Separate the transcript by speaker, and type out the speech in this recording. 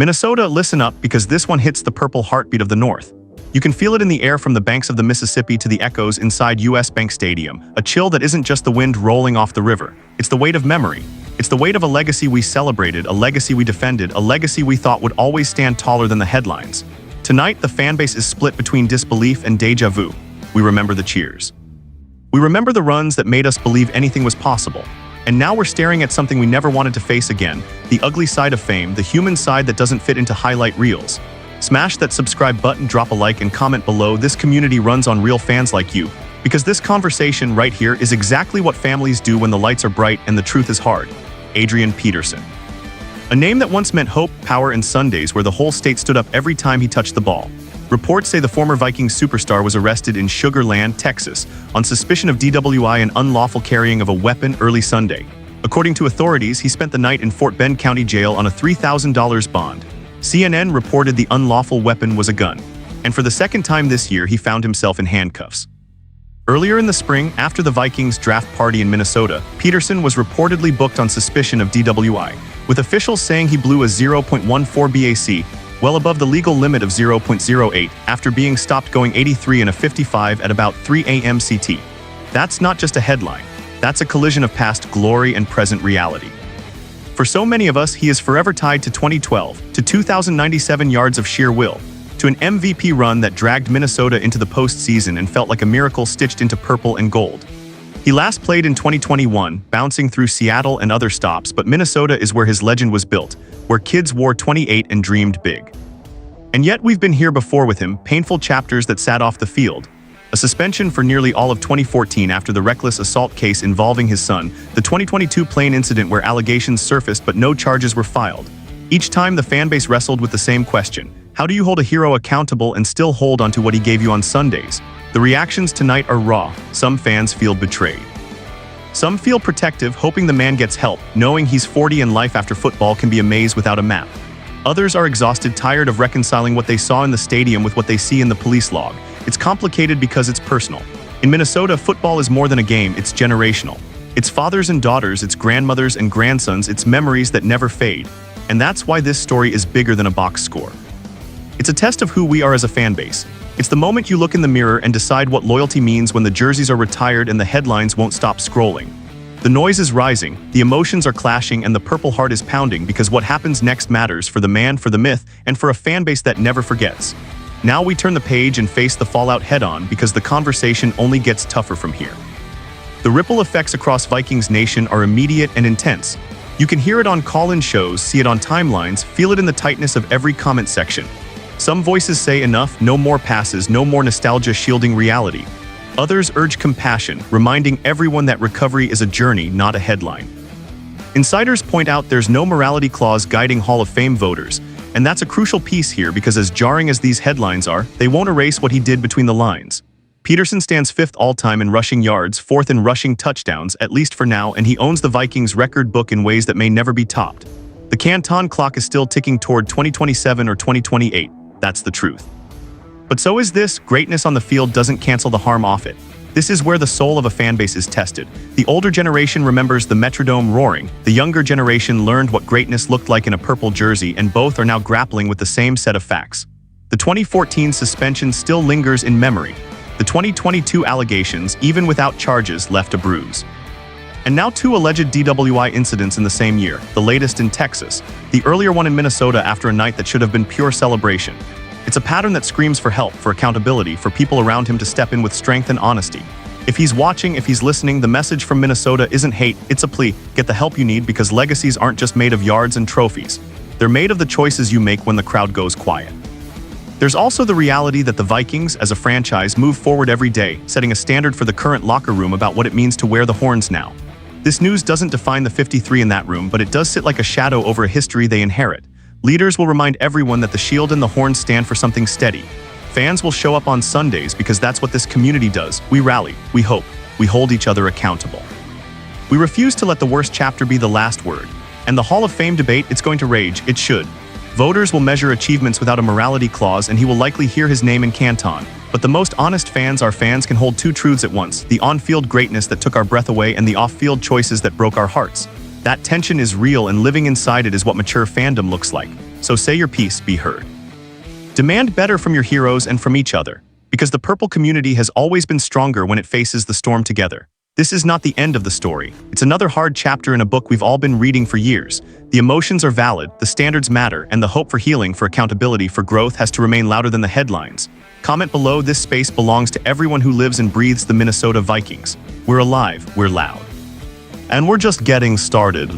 Speaker 1: Minnesota, listen up because this one hits the purple heartbeat of the North. You can feel it in the air from the banks of the Mississippi to the echoes inside US Bank Stadium, a chill that isn't just the wind rolling off the river. It's the weight of memory. It's the weight of a legacy we celebrated, a legacy we defended, a legacy we thought would always stand taller than the headlines. Tonight, the fanbase is split between disbelief and déjà vu. We remember the cheers. We remember the runs that made us believe anything was possible. And now we're staring at something we never wanted to face again, the ugly side of fame, the human side that doesn't fit into highlight reels. Smash that subscribe button, drop a like, and comment below. This community runs on real fans like you, because this conversation right here is exactly what families do when the lights are bright and the truth is hard. Adrian Peterson. A name that once meant hope, power, and Sundays where the whole state stood up every time he touched the ball. Reports say the former Vikings superstar was arrested in Sugar Land, Texas, on suspicion of DWI and unlawful carrying of a weapon early Sunday. According to authorities, he spent the night in Fort Bend County Jail on a $3,000 bond. CNN reported the unlawful weapon was a gun, and for the second time this year, he found himself in handcuffs. Earlier in the spring, after the Vikings draft party in Minnesota, Peterson was reportedly booked on suspicion of DWI, with officials saying he blew a 0.14 BAC, well above the legal limit of 0.08, after being stopped going 83 and a 55 at about 3 a.m. CT. That's not just a headline. That's a collision of past glory and present reality. For so many of us, he is forever tied to 2012, to 2,097 yards of sheer will, to an MVP run that dragged Minnesota into the postseason and felt like a miracle stitched into purple and gold. He last played in 2021, bouncing through Seattle and other stops, but Minnesota is where his legend was built, where kids wore 28 and dreamed big. And yet we've been here before with him, painful chapters that sat off the field. A suspension for nearly all of 2014 after the reckless assault case involving his son, the 2022 plane incident where allegations surfaced but no charges were filed. Each time the fanbase wrestled with the same question: how do you hold a hero accountable and still hold onto what he gave you on Sundays? The reactions tonight are raw. Some fans feel betrayed. Some feel protective, hoping the man gets help, knowing he's 40 and life after football can be a maze without a map. Others are exhausted, tired of reconciling what they saw in the stadium with what they see in the police log. It's complicated because it's personal. In Minnesota, football is more than a game, it's generational. It's fathers and daughters, it's grandmothers and grandsons, it's memories that never fade. And that's why this story is bigger than a box score. It's a test of who we are as a fan base. It's the moment you look in the mirror and decide what loyalty means when the jerseys are retired and the headlines won't stop scrolling. The noise is rising, the emotions are clashing, and the purple heart is pounding because what happens next matters for the man, for the myth, and for a fan base that never forgets. Now we turn the page and face the fallout head-on because the conversation only gets tougher from here. The ripple effects across Vikings Nation are immediate and intense. You can hear it on call-in shows, see it on timelines, feel it in the tightness of every comment section. Some voices say enough, no more passes, no more nostalgia shielding reality. Others urge compassion, reminding everyone that recovery is a journey, not a headline. Insiders point out there's no morality clause guiding Hall of Fame voters, and that's a crucial piece here because as jarring as these headlines are, they won't erase what he did between the lines. Peterson stands 5th all-time in rushing yards, 4th in rushing touchdowns, at least for now, and he owns the Vikings record book in ways that may never be topped. The Canton clock is still ticking toward 2027 or 2028. That's the truth. But so is this. Greatness on the field doesn't cancel the harm off it. This is where the soul of a fanbase is tested. The older generation remembers the Metrodome roaring. The younger generation learned what greatness looked like in a purple jersey, and both are now grappling with the same set of facts. The 2014 suspension still lingers in memory. The 2022 allegations, even without charges, left a bruise. And now 2 alleged DWI incidents in the same year, the latest in Texas, the earlier one in Minnesota after a night that should have been pure celebration. It's a pattern that screams for help, for accountability, for people around him to step in with strength and honesty. If he's watching, if he's listening, the message from Minnesota isn't hate, it's a plea. Get the help you need because legacies aren't just made of yards and trophies. They're made of the choices you make when the crowd goes quiet. There's also the reality that the Vikings, as a franchise, move forward every day, setting a standard for the current locker room about what it means to wear the horns now. This news doesn't define the 53 in that room, but it does sit like a shadow over a history they inherit. Leaders will remind everyone that the shield and the horns stand for something steady. Fans will show up on Sundays because that's what this community does. We rally, we hope, we hold each other accountable. We refuse to let the worst chapter be the last word. And the Hall of Fame debate, it's going to rage, it should. Voters will measure achievements without a morality clause, and he will likely hear his name in Canton. But the most honest fans, our fans, can hold 2 truths at once: the on-field greatness that took our breath away and the off-field choices that broke our hearts. That tension is real, and living inside it is what mature fandom looks like. So say your piece, be heard. Demand better from your heroes and from each other, because the purple community has always been stronger when it faces the storm together. This is not the end of the story. It's another hard chapter in a book we've all been reading for years. The emotions are valid, the standards matter, and the hope for healing, for accountability, for growth has to remain louder than the headlines. Comment below. This space belongs to everyone who lives and breathes the Minnesota Vikings. We're alive, we're loud. And we're just getting started.